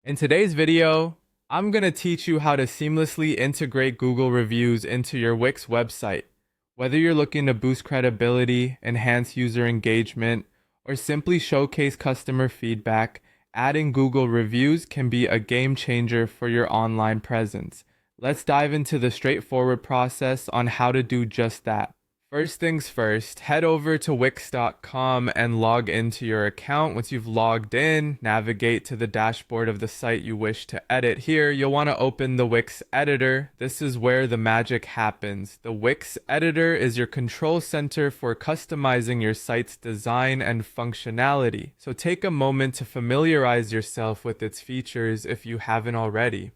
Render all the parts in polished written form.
In today's video, I'm going to teach you how to seamlessly integrate Google reviews into your Wix website. Whether you're looking to boost credibility, enhance user engagement, or simply showcase customer feedback, adding Google reviews can be a game changer for your online presence. Let's dive into the straightforward process on how to do just that. First things first, head over to Wix.com and log into your account. Once you've logged in, navigate to the dashboard of the site you wish to edit. Here, you'll want to open the Wix editor. This is where the magic happens. The Wix editor is your control center for customizing your site's design and functionality. So take a moment to familiarize yourself with its features if you haven't already.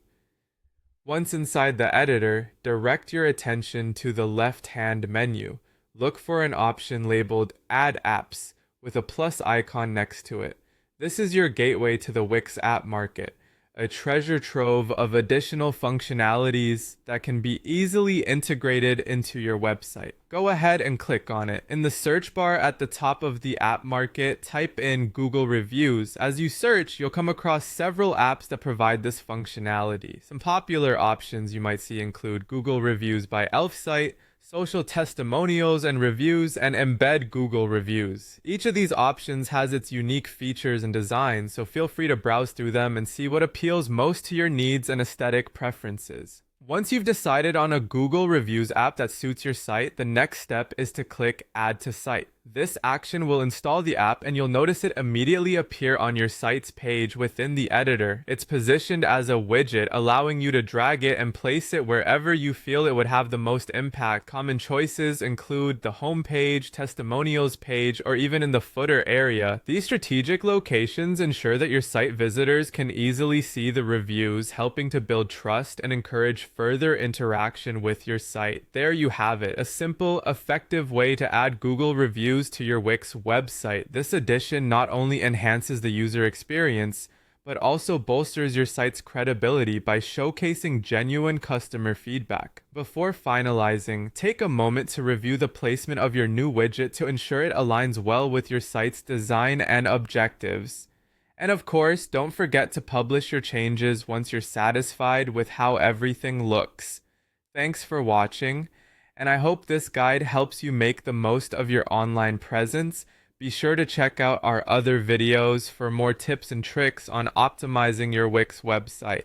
Once inside the editor, direct your attention to the left-hand menu. Look for an option labeled Add Apps with a plus icon next to it. This is your gateway to the Wix app market, a treasure trove of additional functionalities that can be easily integrated into your website. Go ahead and click on it. In the search bar at the top of the app market, type in Google Reviews. As you search, you'll come across several apps that provide this functionality. Some popular options you might see include Google Reviews by Elfsight, social testimonials and reviews, and embed Google reviews. Each of these options has its unique features and designs, so feel free to browse through them and see what appeals most to your needs and aesthetic preferences. Once you've decided on a Google Reviews app that suits your site, the next step is to click Add to Site. This action will install the app and you'll notice it immediately appear on your site's page within the editor. It's positioned as a widget, allowing you to drag it and place it wherever you feel it would have the most impact. Common choices include the home page, testimonials page, or even in the footer area. These strategic locations ensure that your site visitors can easily see the reviews, helping to build trust and encourage further interaction with your site. There you have it, a simple, effective way to add Google reviews to your Wix website. This addition not only enhances the user experience, but also bolsters your site's credibility by showcasing genuine customer feedback. Before finalizing, take a moment to review the placement of your new widget to ensure it aligns well with your site's design and objectives. And of course, don't forget to publish your changes once you're satisfied with how everything looks. Thanks for watching, and I hope this guide helps you make the most of your online presence. Be sure to check out our other videos for more tips and tricks on optimizing your Wix website.